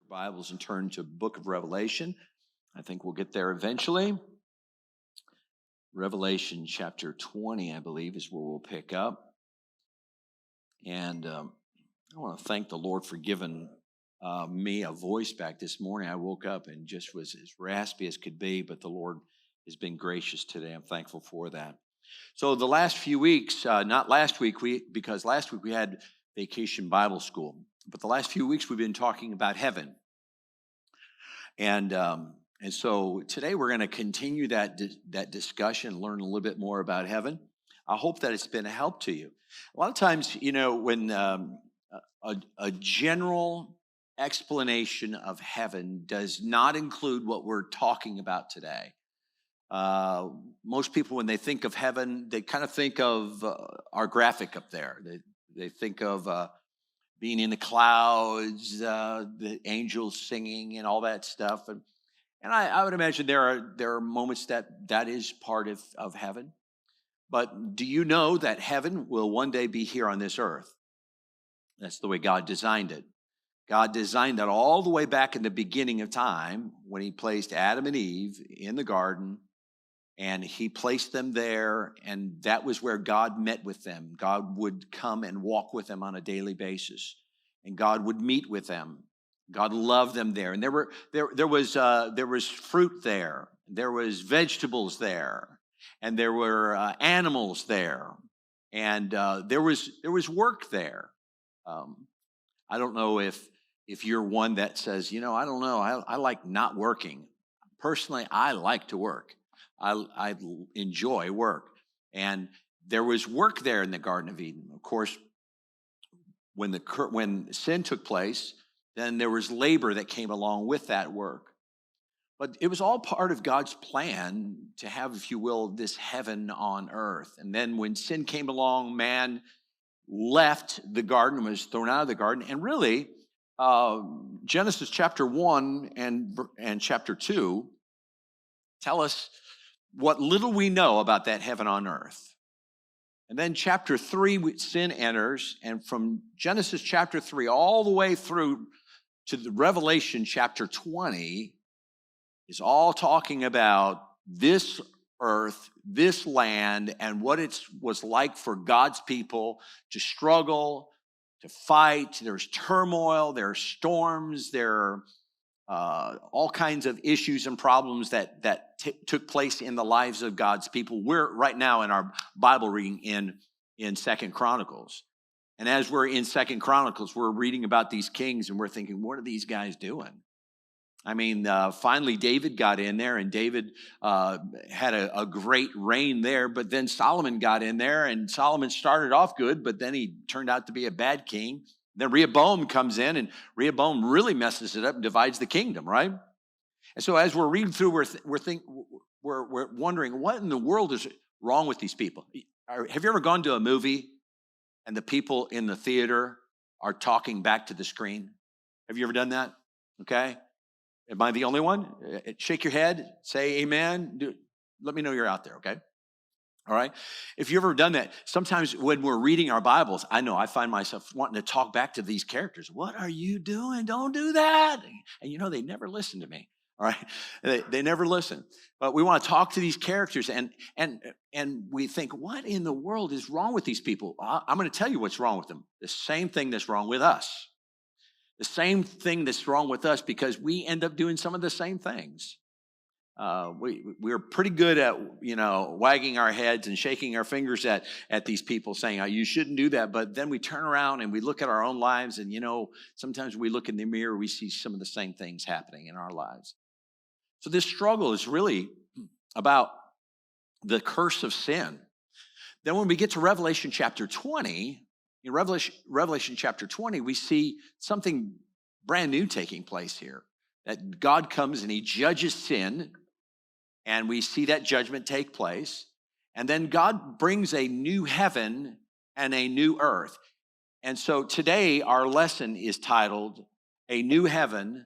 Bibles and turn to Book of Revelation. I think we'll get there eventually. Revelation chapter 20, I believe, is where we'll pick up. And I want to thank the Lord for giving me a voice back this morning. I woke up and just was as raspy as could be, but the Lord has been gracious today. I'm thankful for that. So the last few weeks, not last week, because last week we had Vacation Bible School, but the last few weeks we've been talking about heaven. And so today we're going to continue that discussion, learn a little bit more about heaven. I hope that it's been a help to you. A lot of times, you know, when a general explanation of heaven does not include what we're talking about today. Most people, when they think of heaven, they kind of think of our graphic up there. They think of being in the clouds, the angels singing and all that stuff. And I would imagine there are moments that is part of heaven. But do you know that heaven will one day be here on this earth? That's the way God designed it. God designed that all the way back in the beginning of time when he placed Adam and Eve in the garden, and he placed them there, and that was where God met with them. God would come and walk with them on a daily basis, and God would meet with them. God loved them there, and there was fruit there, there was vegetables there, and there were animals there, and there was work there. I don't know if you're one that says, you know, I don't know, I like not working. Personally, I like to work. I enjoy work. And there was work there in the Garden of Eden. Of course, when sin took place, then there was labor that came along with that work. But it was all part of God's plan to have, if you will, this heaven on earth. And then when sin came along, man left the garden, was thrown out of the garden. And really, Genesis chapter 1 and chapter 2 tell us what little we know about that heaven on earth. And then chapter 3, sin enters, and from Genesis chapter 3 all the way through to the Revelation chapter 20 is all talking about this earth, this land, and what it was like for God's people to struggle, to fight. There's turmoil, there are storms, there are all kinds of issues and problems that took place in the lives of God's people. We're right now in our Bible reading in 2 Chronicles. And as we're in 2 Chronicles, we're reading about these kings and we're thinking, what are these guys doing? I mean, finally David got in there, and David had a great reign there, but then Solomon got in there, and Solomon started off good, but then he turned out to be a bad king. Then Rehoboam comes in, and Rehoboam really messes it up and divides the kingdom, right? And so as we're reading through, we're wondering, what in the world is wrong with these people? Have you ever gone to a movie and the people in the theater are talking back to the screen? Have you ever done that? Okay. Am I the only one? Shake your head, say amen. Let me know you're out there, okay? All right. If you've ever done that, sometimes when we're reading our Bibles, I know I find myself wanting to talk back to these characters. What are you doing? Don't do that. And you know, they never listen to me. All right. They never listen. But we want to talk to these characters, and we think, what in the world is wrong with these people? I'm going to tell you what's wrong with them. The same thing that's wrong with us. The same thing that's wrong with us, because we end up doing some of the same things. We're pretty good at, you know, wagging our heads and shaking our fingers at these people, saying, oh, you shouldn't do that. But then we turn around and we look at our own lives, and, you know, sometimes we look in the mirror, we see some of the same things happening in our lives. So this struggle is really about the curse of sin. Then when we get to Revelation chapter 20, in Revelation chapter 20, we see something brand new taking place here. That God comes and he judges sin, and we see that judgment take place. And then God brings a new heaven and a new earth. And so today our lesson is titled, A New Heaven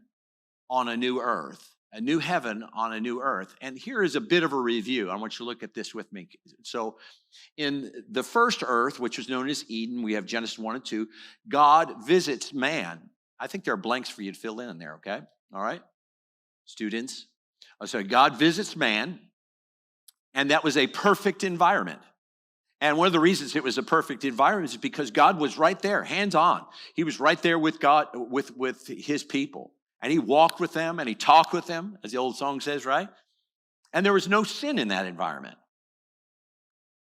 on a New Earth. A new heaven on a new earth. And here is a bit of a review. I want you to look at this with me. So in the first earth, which was known as Eden, we have Genesis 1 and 2, God visits man. I think there are blanks for you to fill in there, okay? All right? Students. So God visits man, and that was a perfect environment. And one of the reasons it was a perfect environment is because God was right there, hands on. He was right there with God, with his people. And he walked with them and he talked with them, as the old song says, right? And there was no sin in that environment.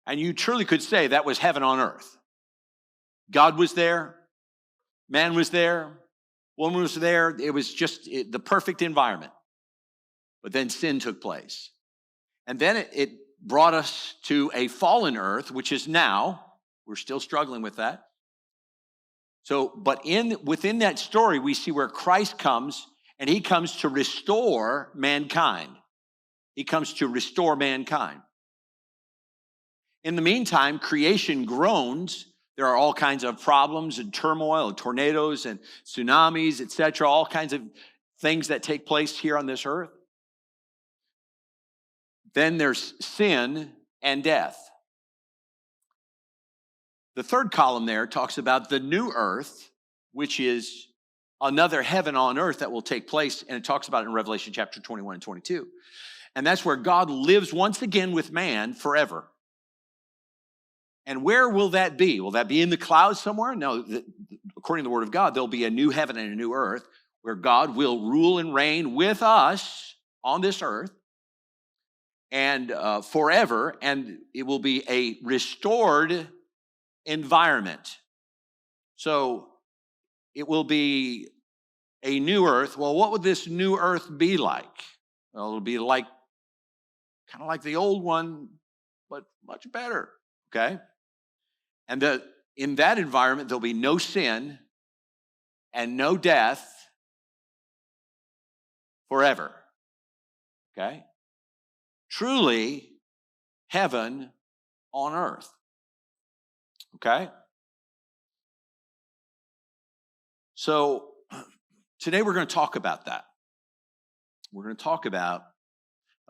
And you truly could say that was heaven on earth. God was there, man was there, woman was there. It was just the perfect environment. But then sin took place. And then it brought us to a fallen earth, which is now. We're still struggling with that. So, but within that story, we see where Christ comes, and he comes to restore mankind. He comes to restore mankind. In the meantime, creation groans. There are all kinds of problems and turmoil and tornadoes and tsunamis, etc., all kinds of things that take place here on this earth. Then there's sin and death. The third column there talks about the new earth, which is another heaven on earth that will take place, and it talks about it in Revelation chapter 21 and 22. And that's where God lives once again with man forever. And where will that be? Will that be in the clouds somewhere? No, according to the word of God, there'll be a new heaven and a new earth where God will rule and reign with us on this earth and forever, and it will be a restored environment. So it will be a new earth. Well, what would this new earth be like? Well, it'll be like kind of like the old one, but much better, okay? And in that environment, there'll be no sin and no death forever, okay? Truly heaven on earth, okay? So today we're going to talk about that. We're going to talk about,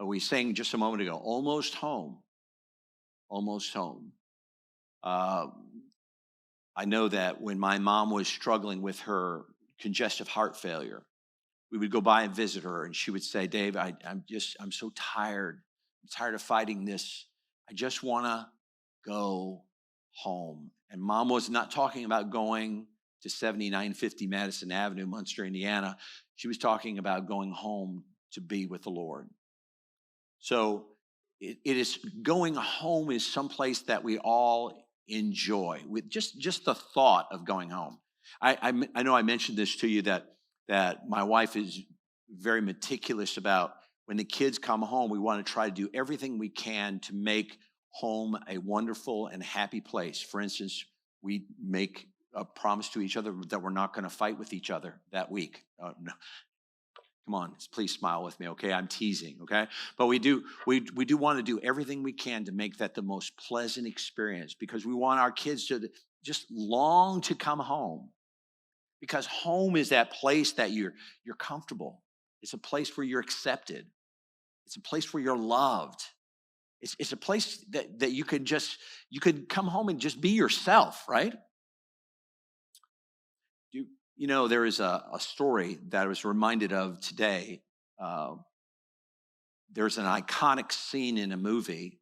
we sang just a moment ago, almost home, almost home. I know that when my mom was struggling with her congestive heart failure, we would go by and visit her, and she would say, Dave, I'm so tired. I'm tired of fighting this. I just want to go home. And Mom was not talking about going to 7950 Madison Avenue, Munster, Indiana. She was talking about going home to be with the Lord. So it is, going home is someplace that we all enjoy, with just the thought of going home. I know I mentioned this to you, that my wife is very meticulous about when the kids come home, we want to try to do everything we can to make home a wonderful and happy place. For instance, we make a promise to each other that we're not going to fight with each other that week. No. Come on, please smile with me, okay? I'm teasing, okay? But we do want to do everything we can to make that the most pleasant experience, because we want our kids to just long to come home. Because home is that place that you're comfortable. It's a place where you're accepted. It's a place where you're loved. It's a place that you could come home and just be yourself, right? You know, there is a story that I was reminded of today. There's an iconic scene in a movie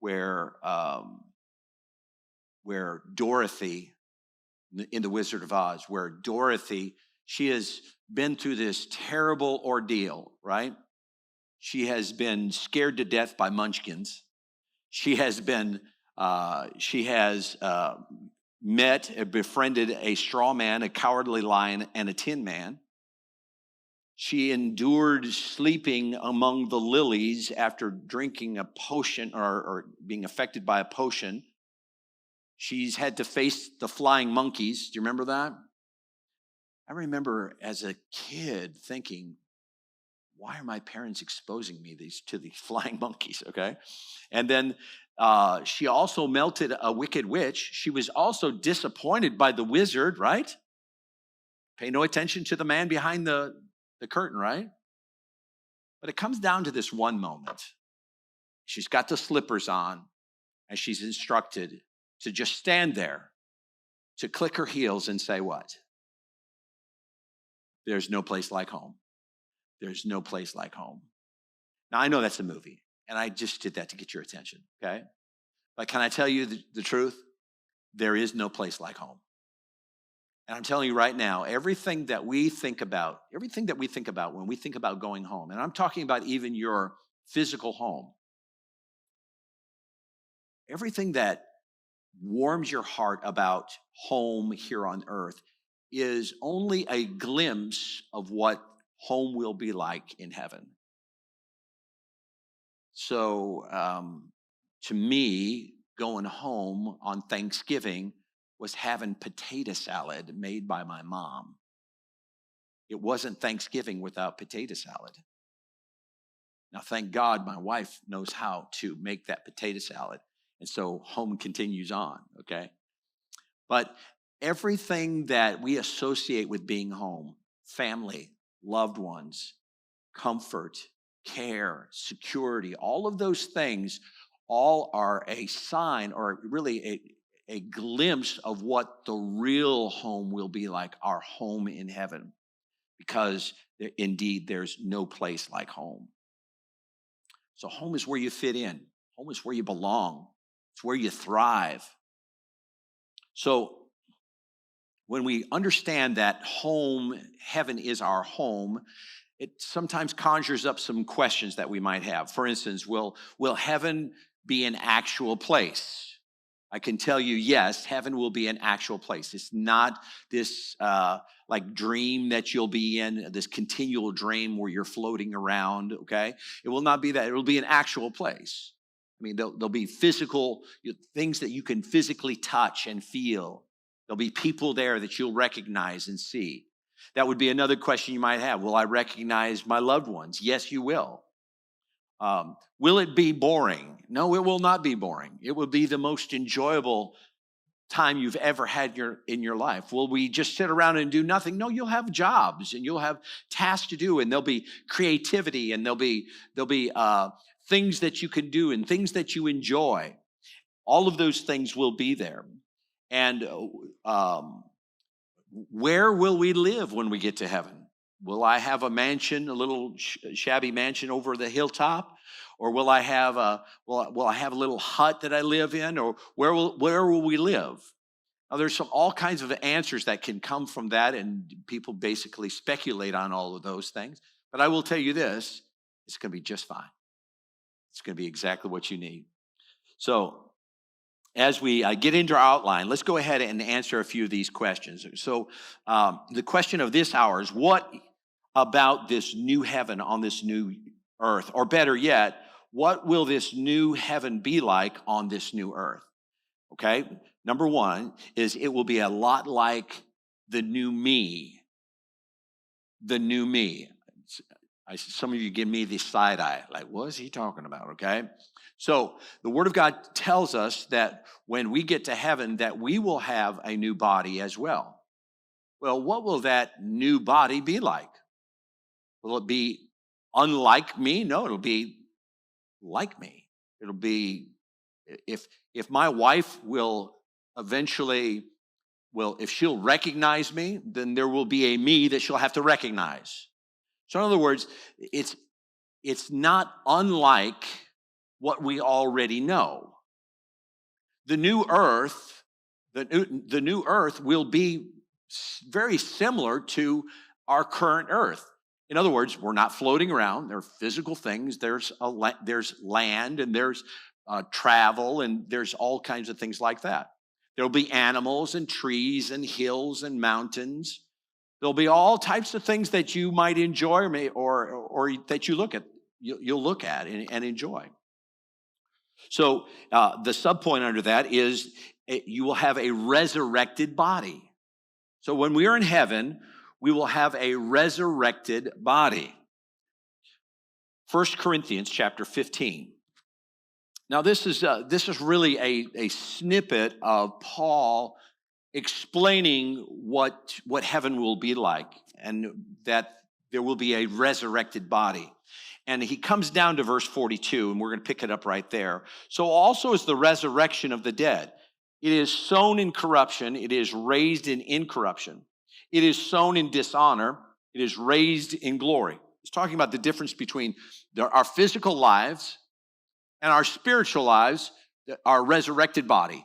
where Dorothy, in The Wizard of Oz, where Dorothy, she has been through this terrible ordeal, right? She has been scared to death by munchkins. She has befriended a straw man, a cowardly lion, and a tin man. She endured sleeping among the lilies after drinking a potion or being affected by a potion. She's had to face the flying monkeys. Do you remember that? I remember as a kid thinking, why are my parents exposing me to these flying monkeys, okay? And then she also melted a wicked witch. She was also disappointed by the wizard, right? Pay no attention to the man behind the curtain, right? But it comes down to this one moment. She's got the slippers on, and she's instructed to just stand there, to click her heels and say what? There's no place like home. There's no place like home. Now, I know that's a movie, and I just did that to get your attention, okay? But can I tell you the truth? There is no place like home. And I'm telling you right now, everything that we think about when we think about going home, and I'm talking about even your physical home, everything that warms your heart about home here on earth is only a glimpse of what home will be like in heaven. So to me, going home on Thanksgiving was having potato salad made by my mom. It wasn't Thanksgiving without potato salad. Now, thank God my wife knows how to make that potato salad. And so home continues on, okay? But everything that we associate with being home, family, loved ones, comfort, care, security, all of those things all are a sign or really a glimpse of what the real home will be like, our home in heaven, because indeed there's no place like home. So home is where you fit in. Home is where you belong. It's where you thrive. So when we understand that home, heaven is our home, it sometimes conjures up some questions that we might have. For instance, will heaven be an actual place? I can tell you, yes, heaven will be an actual place. It's not this like dream that you'll be in, this continual dream where you're floating around, okay? It will not be that. It will be an actual place. I mean, there'll be physical things that you can physically touch and feel. There'll be people there that you'll recognize and see. That would be another question you might have. Will I recognize my loved ones? Yes, you will. Will it be boring? No, it will not be boring. It will be the most enjoyable time you've ever had in your life. Will we just sit around and do nothing? No, you'll have jobs and you'll have tasks to do, and there'll be creativity, and there'll be things that you can do and things that you enjoy. All of those things will be there. And where will we live when we get to heaven? Will I have a mansion, a little shabby mansion over the hilltop? Or will I have a little hut that I live in? Or where will we live? Now, there's all kinds of answers that can come from that, and people basically speculate on all of those things. But I will tell you this, it's going to be just fine. It's going to be exactly what you need. So as we get into our outline, let's go ahead and answer a few of these questions. So the question of this hour is, what about this new heaven on this new earth? Or better yet, what will this new heaven be like on this new earth? Okay, number one is it will be a lot like the new me. The new me. Some of you give me the side eye, like, what is he talking about, okay? So the Word of God tells us that when we get to heaven, that we will have a new body as well. Well, what will that new body be like? Will it be unlike me? No, it'll be like me. It'll be, if my wife will eventually, if she'll recognize me, then there will be a me that she'll have to recognize. So in other words, it's not unlike what we already know. The new earth, the new earth will be very similar to our current earth. In other words, we're not floating around. There are physical things. There's land, and there's travel, and there's all kinds of things like that. There'll be animals and trees and hills and mountains. There'll be all types of things that you might enjoy or that you'll look at and enjoy. So the subpoint under that is you will have a resurrected body. So when we are in heaven, we will have a resurrected body. 1 Corinthians chapter 15. Now this is really a snippet of Paul explaining what heaven will be like, and that there will be a resurrected body. And he comes down to verse 42, and we're going to pick it up right there. So also is the resurrection of the dead. It is sown in corruption, it is raised in incorruption. It is sown in dishonor, It is raised in glory. It's talking about the difference between our physical lives and our spiritual lives, our resurrected body.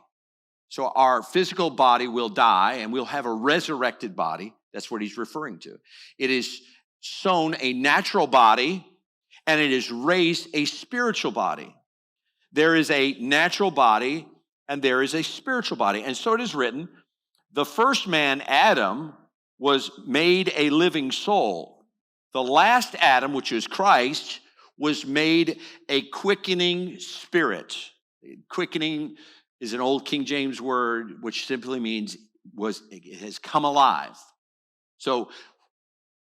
So our physical body will die and we'll have a resurrected body. That's what he's referring to. It is sown a natural body and it is raised a spiritual body. There is a natural body and there is a spiritual body. And so it is written, the first man, Adam, was made a living soul. The last Adam, which is Christ, was made a quickening spirit. Quickening is an old King James word, which simply means it has come alive. So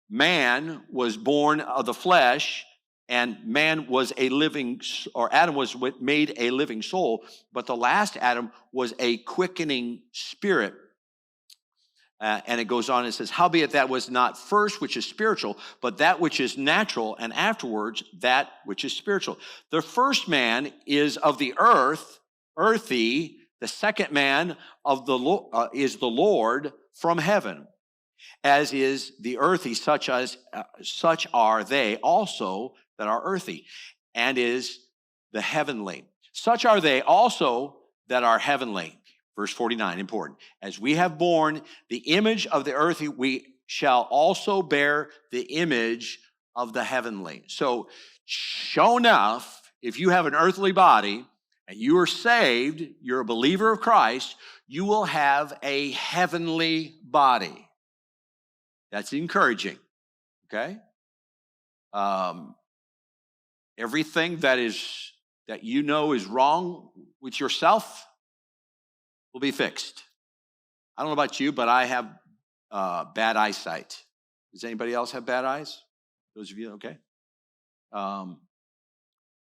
man was born of the flesh, and man was a living, or Adam was made a living soul, but the last Adam was a quickening spirit. And it goes on and says, howbeit that was not first which is spiritual, but that which is natural, and afterwards that which is spiritual. The first man is of the earth, earthy. The second man is the Lord from heaven. As is the earthy, such are they also that are earthy, and is the heavenly. Such are they also that are heavenly. Verse 49, important. As we have borne the image of the earthly, we shall also bear the image of the heavenly. So, sure enough, if you have an earthly body and you are saved, you're a believer of Christ, you will have a heavenly body. That's encouraging, okay? Everything that you know is wrong with yourself will be fixed. I don't know about you, but I have bad eyesight. Does anybody else have bad eyes? Those of you, okay?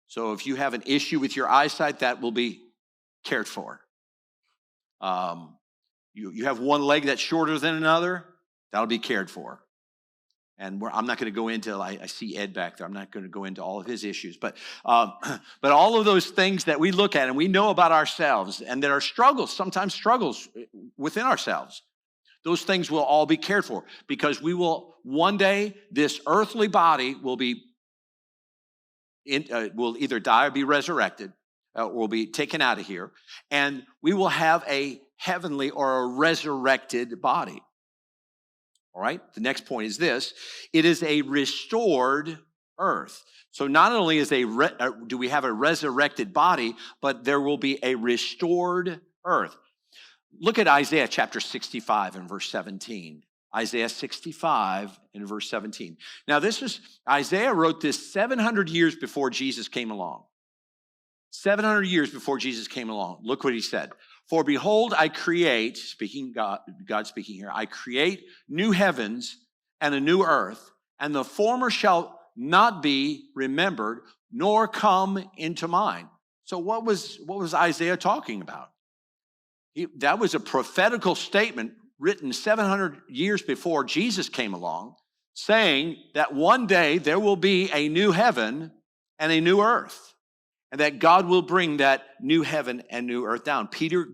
So if you have an issue with your eyesight, that will be cared for. You have one leg that's shorter than another, that'll be cared for. And I'm not going to go into, I see Ed back there, I'm not going to go into all of his issues. But all of those things that we look at and we know about ourselves and that are struggles, sometimes struggles within ourselves, those things will all be cared for, because we will, one day, this earthly body will will either die or be resurrected, or will be taken out of here, and we will have a heavenly or a resurrected body. All right, the next point is this. It is a restored earth. So not only do we have a resurrected body, but there will be a restored earth. Look at Isaiah chapter 65 and verse 17. Isaiah 65 and verse 17. Now Isaiah wrote this 700 years before Jesus came along. 700 years before Jesus came along. Look what he said. For behold, I create, God speaking here, I create new heavens and a new earth, and the former shall not be remembered, nor come into mind. So what was Isaiah talking about? That was a prophetical statement written 700 years before Jesus came along, saying that one day there will be a new heaven and a new earth, and that God will bring that new heaven and new earth down. Peter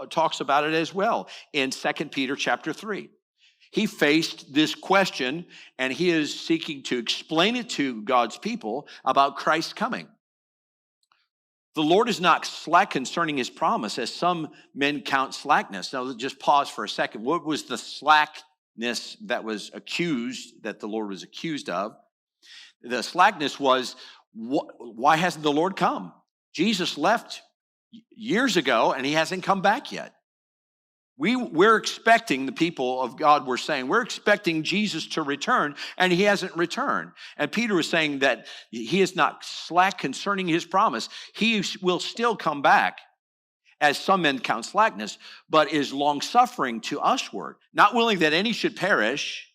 talks about it as well in 2 Peter chapter 3. He faced this question, and he is seeking to explain it to God's people about Christ's coming. The Lord is not slack concerning his promise, as some men count slackness. Now, just pause for a second. What was the slackness that the Lord was accused of? The slackness was, why hasn't the Lord come? Jesus left years ago, and he hasn't come back yet. We're expecting, the people of God were saying, we're expecting Jesus to return, and he hasn't returned. And Peter was saying that he is not slack concerning his promise. He will still come back, as some men count slackness, but is long-suffering to usward, not willing that any should perish.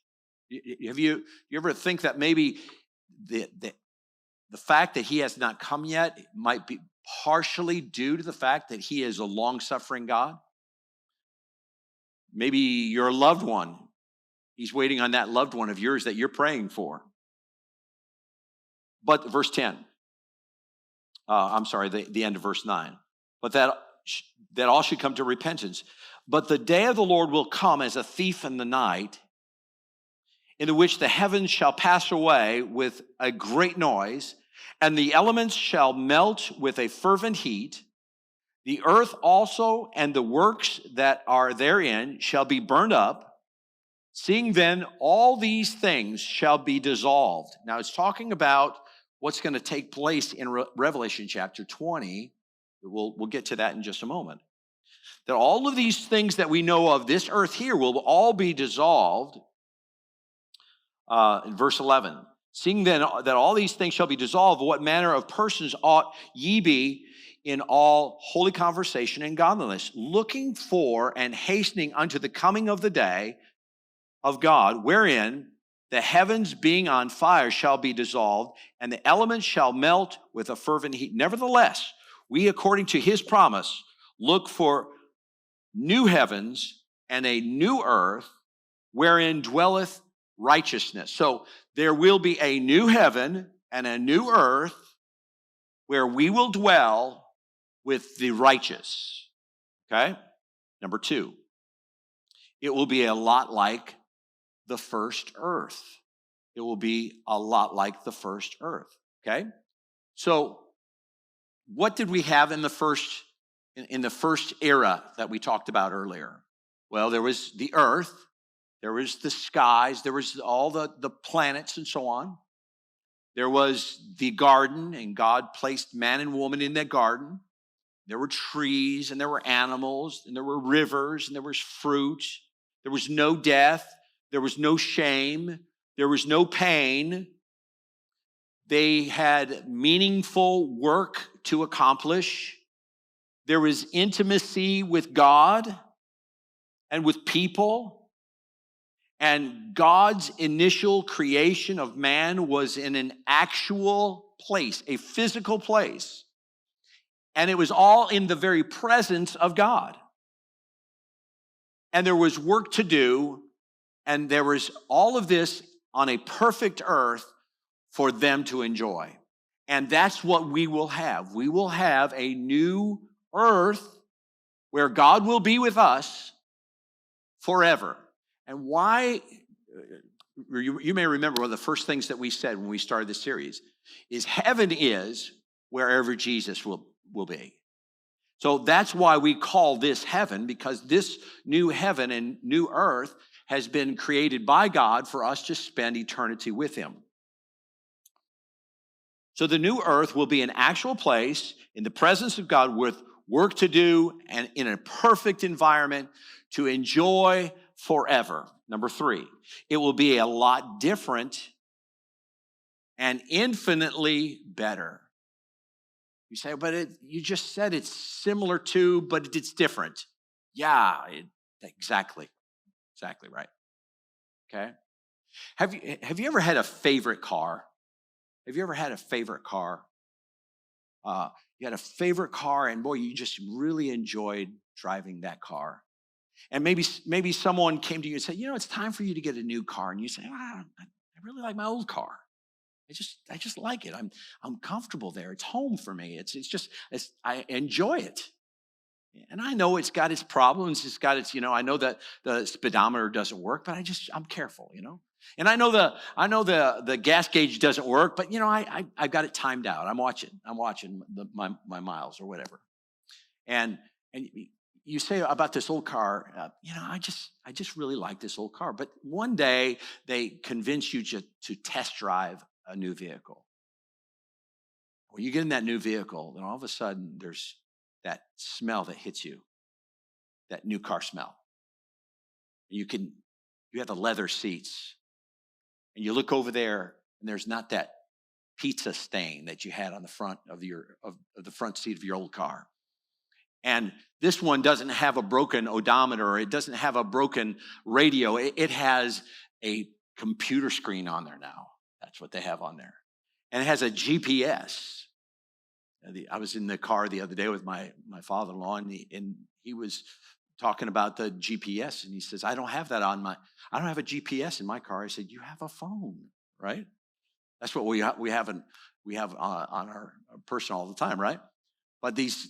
Have you ever think that maybe the fact that he has not come yet might be partially due to the fact that he is a long-suffering God? Maybe your loved one, he's waiting on that loved one of yours that you're praying for. But verse 10, the end of verse 9. But that all should come to repentance. But the day of the Lord will come as a thief in the night, in which the heavens shall pass away with a great noise, and the elements shall melt with a fervent heat. The earth also and the works that are therein shall be burned up. Seeing then all these things shall be dissolved. Now it's talking about what's going to take place in Revelation chapter 20. We'll get to that in just a moment. That all of these things that we know of this earth here will all be dissolved. In verse 11, seeing then that all these things shall be dissolved, what manner of persons ought ye be in all holy conversation and godliness, looking for and hastening unto the coming of the day of God, wherein the heavens being on fire shall be dissolved, and the elements shall melt with a fervent heat. Nevertheless, we, according to his promise, look for new heavens and a new earth, wherein dwelleth righteousness. So there will be a new heaven and a new earth where we will dwell with the righteous. Okay? Number 2, it will be a lot like the first earth. It will be a lot like the first earth. Okay? So what did we have in the first era that we talked about earlier? Well, there was the earth, there was the skies, there was all the planets and so on. There was the garden, and God placed man and woman in that garden. There were trees, and there were animals, and there were rivers, and there was fruit. There was no death. There was no shame. There was no pain. They had meaningful work to accomplish. There was intimacy with God and with people. And God's initial creation of man was in an actual place, a physical place. And it was all in the very presence of God. And there was work to do, and there was all of this on a perfect earth for them to enjoy. And that's what we will have. We will have a new earth where God will be with us forever. And why, you may remember one of the first things that we said when we started this series, is heaven is wherever Jesus will be. So that's why we call this heaven, because this new heaven and new earth has been created by God for us to spend eternity with him. So the new earth will be an actual place in the presence of God with work to do and in a perfect environment to enjoy forever. Number 3, it will be a lot different and infinitely better. You say, but you just said it's similar to, but it's different. Yeah, exactly right. Okay. Have you ever had a favorite car? Have you ever had a favorite car? You had a favorite car, and boy, you just really enjoyed driving that car. And maybe someone came to you and said, it's time for you to get a new car. And you say, I really like my old car. I just like it. I'm comfortable there. It's home for me. I enjoy it. And I know it's got its problems. It's got its, I know that the speedometer doesn't work, but I'm careful, And I know the gas gauge doesn't work, but I've got it timed out. I'm watching my miles or whatever. And you say about this old car, I just really like this old car. But one day they convince you to test drive a new vehicle. When you get in that new vehicle, then all of a sudden there's that smell that hits you, that new car smell. You have the leather seats, and you look over there, and there's not that pizza stain that you had on the front of the front seat of your old car. And this one doesn't have a broken odometer, or it doesn't have a broken radio. It has a computer screen on there now. That's what they have on there. And it has a GPS. I was in the car the other day with my father-in-law, and he was talking about the GPS, and he says, I don't have a GPS in my car. I said, you have a phone, right? That's what we have on our person all the time, right? But these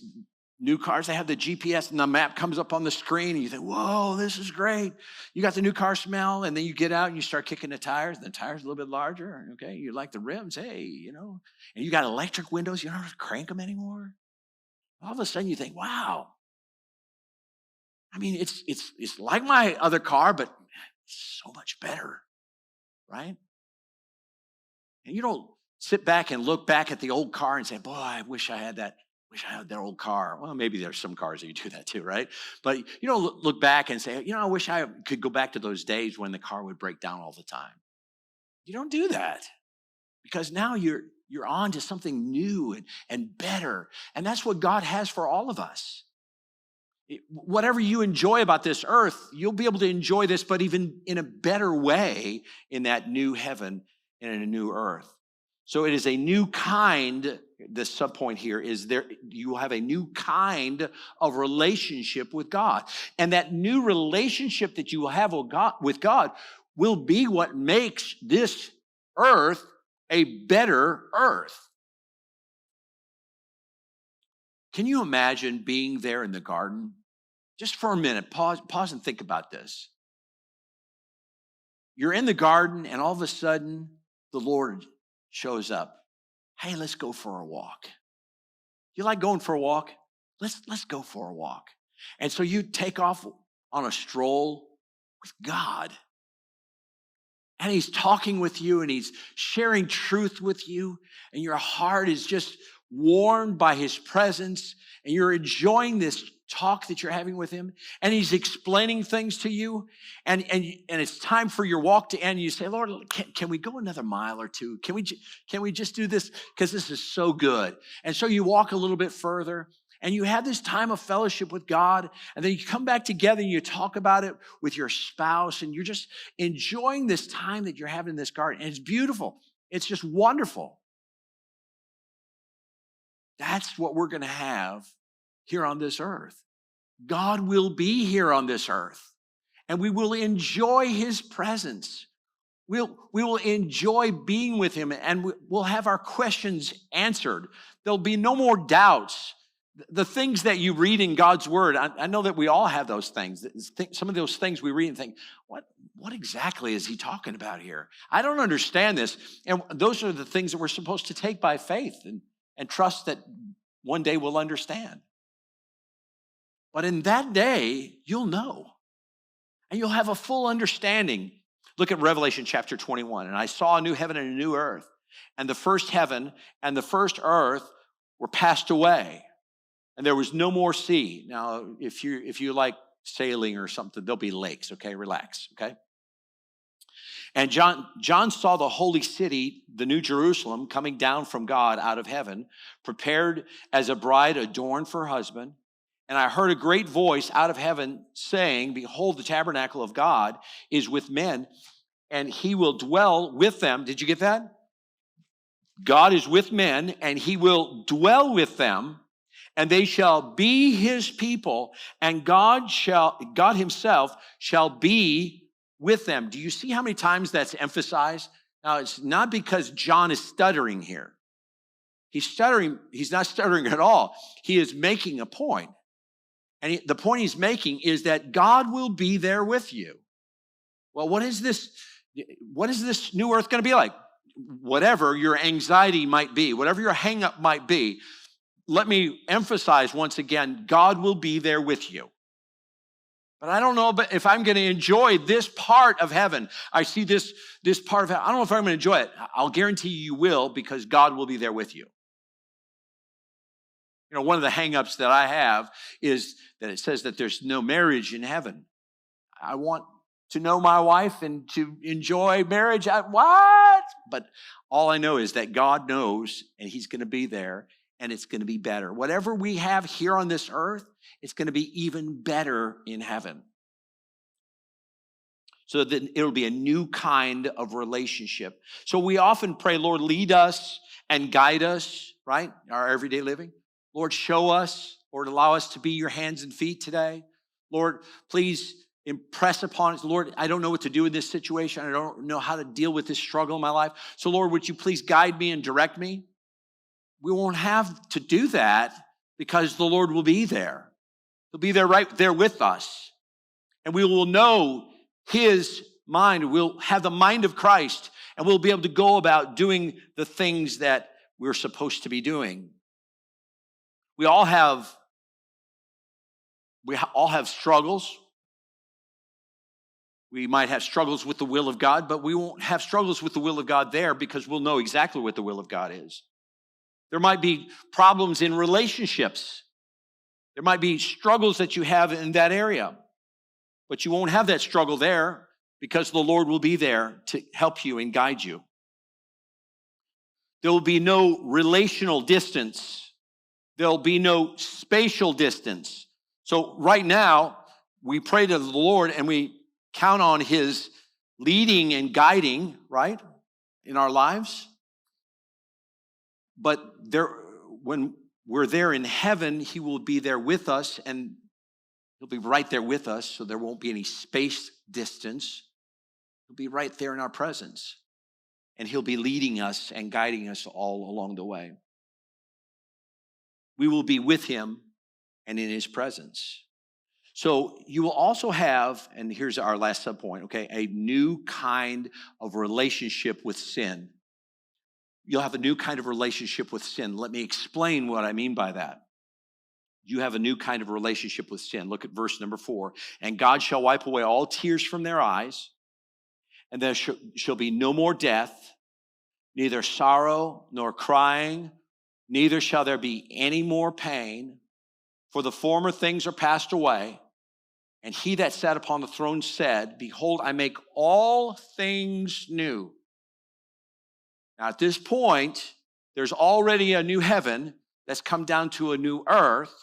New cars, they have the GPS and the map comes up on the screen and you think, whoa, this is great. You got the new car smell, and then you get out and you start kicking the tires, and the tires are a little bit larger. Okay, you like the rims, hey, and you got electric windows, you don't have to crank them anymore. All of a sudden you think, wow. I mean, it's like my other car, but it's so much better, right? And you don't sit back and look back at the old car and say, boy, I wish I had that. Wish I had that old car. Well, maybe there's some cars that you do that too, right? But you don't look back and say, I wish I could go back to those days when the car would break down all the time. You don't do that, because now you're on to something new and better. And that's what God has for all of us. Whatever you enjoy about this earth, you'll be able to enjoy this, but even in a better way in that new heaven and in a new earth. So it is a new kind, the subpoint here is you will have a new kind of relationship with God. And that new relationship that you will have with God will be what makes this earth a better earth. Can you imagine being there in the garden? Just for a minute, pause and think about this. You're in the garden and all of a sudden the Lord shows up. Hey, let's go for a walk. You like going for a walk? Let's go for a walk. And so you take off on a stroll with God. And he's talking with you and he's sharing truth with you. And your heart is just warmed by his presence. And you're enjoying this talk that you're having with him, and he's explaining things to you, and it's time for your walk to end. You say, Lord, can we go another mile or two? Can we just do this? Because this is so good. And so you walk a little bit further, and you have this time of fellowship with God, and then you come back together and you talk about it with your spouse, and you're just enjoying this time that you're having in this garden. And it's beautiful. It's just wonderful. That's what we're going to have here on this earth. God will be here on this earth, and we will enjoy his presence. We will enjoy being with him, and we'll have our questions answered. There'll be no more doubts. The things that you read in God's word, I know that we all have those things. Some of those things we read and think, what exactly is he talking about here? I don't understand this. And those are the things that we're supposed to take by faith and trust that one day we'll understand. But in that day, you'll know, and you'll have a full understanding. Look at Revelation chapter 21. And I saw a new heaven and a new earth, and the first heaven and the first earth were passed away, and there was no more sea. Now, if you like sailing or something, there'll be lakes, okay? Relax, okay? And John saw the holy city, the New Jerusalem, coming down from God out of heaven, prepared as a bride adorned for her husband. And I heard a great voice out of heaven saying, behold, the tabernacle of God is with men, and he will dwell with them. Did you get that? God is with men, and he will dwell with them, and they shall be his people, and God himself shall be with them. Do you see how many times that's emphasized? Now, it's not because John is stuttering here. He's stuttering. He's not stuttering at all. He is making a point. And the point he's making is that God will be there with you. Well, what is this new earth going to be like? Whatever your anxiety might be, whatever your hang up might be, let me emphasize once again, God will be there with you. But I don't know if I'm going to enjoy this part of heaven. I see this part of heaven. I don't know if I'm going to enjoy it. I'll guarantee you will, because God will be there with you. One of the hang-ups that I have is that it says that there's no marriage in heaven. I want to know my wife and to enjoy marriage. What? But all I know is that God knows, and he's going to be there, and it's going to be better. Whatever we have here on this earth, it's going to be even better in heaven. So that it'll be a new kind of relationship. So we often pray, Lord, lead us and guide us, right? Our everyday living. Lord, show us. Lord, allow us to be your hands and feet today. Lord, please impress upon us. Lord, I don't know what to do in this situation. I don't know how to deal with this struggle in my life. So Lord, would you please guide me and direct me? We won't have to do that because the Lord will be there. He'll be there right there with us. And we will know his mind. We'll have the mind of Christ, and we'll be able to go about doing the things that we're supposed to be doing. We all have struggles. We might have struggles with the will of God, but we won't have struggles with the will of God there because we'll know exactly what the will of God is. There might be problems in relationships. There might be struggles that you have in that area, but you won't have that struggle there because the Lord will be there to help you and guide you. There will be no relational distance. There'll be no spatial distance. So right now, we pray to the Lord and we count on his leading and guiding, right, in our lives. But when we're there in heaven, he will be there with us, and he'll be right there with us, so there won't be any space distance. He'll be right there in our presence, and he'll be leading us and guiding us all along the way. We will be with him and in his presence. So you will also have, and here's our last subpoint, okay, a new kind of relationship with sin. You'll have a new kind of relationship with sin. Let me explain what I mean by that. You have a new kind of relationship with sin. Look at verse number 4. And God shall wipe away all tears from their eyes, and there shall be no more death, neither sorrow nor crying, neither shall there be any more pain, for the former things are passed away. And he that sat upon the throne said, Behold, I make all things new. Now, at this point, there's already a new heaven that's come down to a new earth,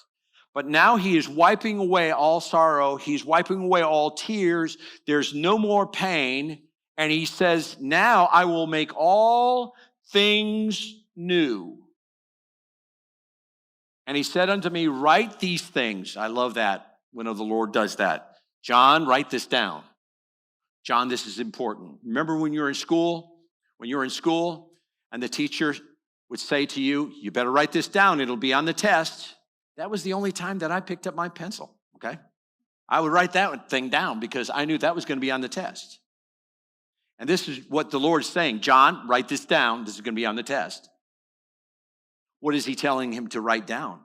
but now he is wiping away all sorrow. He's wiping away all tears. There's no more pain. And he says, now I will make all things new. And he said unto me, write these things. I love that when the Lord does that. John, write this down. John, this is important. Remember when you were in school? When you were in school and the teacher would say to you, you better write this down. It'll be on the test. That was the only time that I picked up my pencil, okay? I would write that thing down because I knew that was going to be on the test. And this is what the Lord is saying. John, write this down. This is going to be on the test. What is he telling him to write down?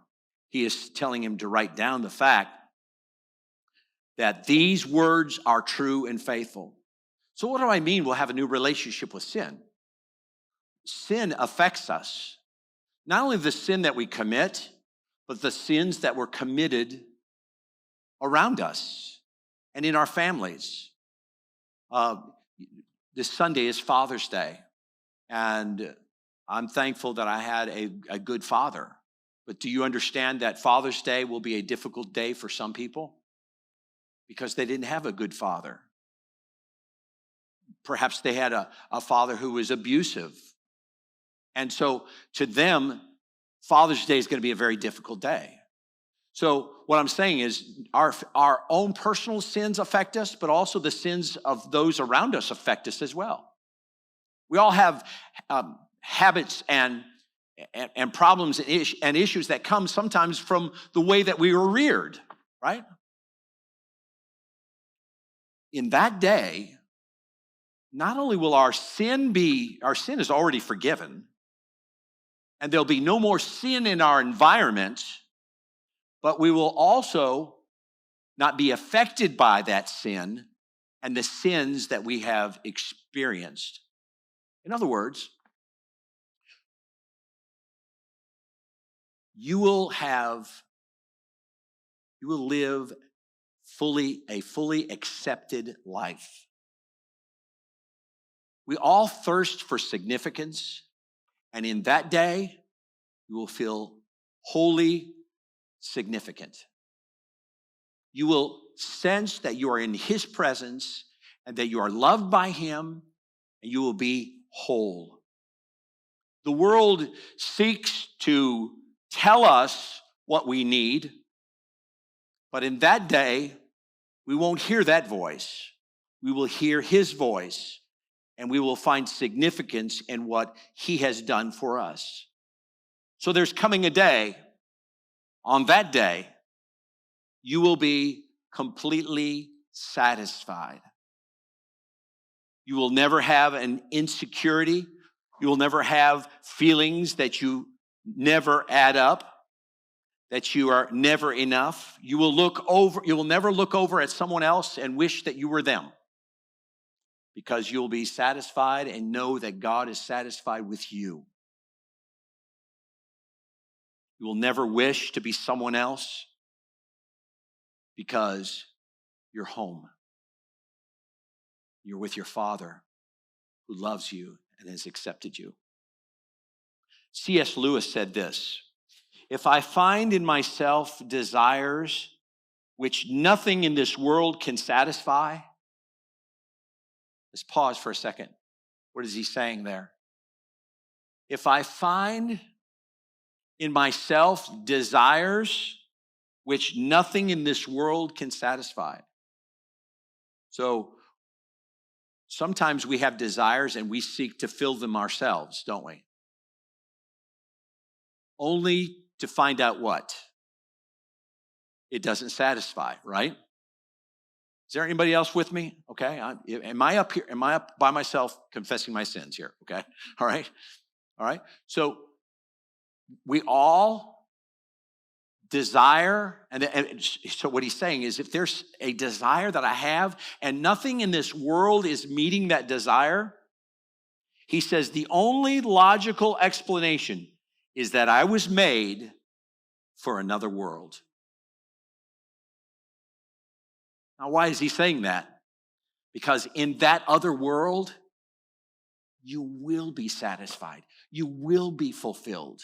He is telling him to write down the fact that these words are true and faithful. So what do I mean we'll have a new relationship with sin? Sin affects us. Not only the sin that we commit, but the sins that were committed around us and in our families. This Sunday is Father's Day, and I'm thankful that I had a good father. But do you understand that Father's Day will be a difficult day for some people? Because they didn't have a good father. Perhaps they had a father who was abusive. And so to them, Father's Day is going to be a very difficult day. So what I'm saying is our own personal sins affect us, but also the sins of those around us affect us as well. We all have habits and problems and issues that come sometimes from the way that we were reared, right? In that day, not only will our sin is already forgiven, and there'll be no more sin in our environment, but we will also not be affected by that sin and the sins that we have experienced. In other words, you will live a fully accepted life. We all thirst for significance, and in that day, you will feel wholly significant. You will sense that you are in his presence and that you are loved by him, and you will be whole. The world seeks to tell us what we need, but in that day, we won't hear that voice. We will hear his voice, and we will find significance in what he has done for us. So there's coming a day On that day, you will be completely satisfied. You will never have an insecurity. You will never have feelings that you never add up, that you are never enough. You will never look over at someone else and wish that you were them, because you'll be satisfied and know that God is satisfied with you. You will never wish to be someone else, because you're home. You're with your Father who loves you and has accepted you. C.S. Lewis said this: "If I find in myself desires which nothing in this world can satisfy," let's pause for a second. What is he saying there? If I find in myself desires which nothing in this world can satisfy. So sometimes we have desires and we seek to fill them ourselves, don't we? Only to find out what? It doesn't satisfy, right? Is there anybody else with me? Okay. Am I up here? Am I up by myself confessing my sins here? Okay. All right. All right. So we all desire, and so what he's saying is, if there's a desire that I have and nothing in this world is meeting that desire, he says the only logical explanation is that I was made for another world. Now, why is he saying that? Because in that other world, you will be satisfied. You will be fulfilled.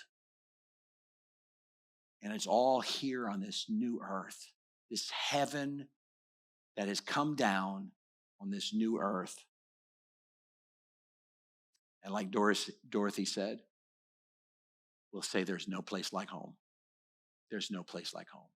And it's all here on this new earth, this heaven that has come down on this new earth. And like Dorothy said, we'll say there's no place like home. There's no place like home.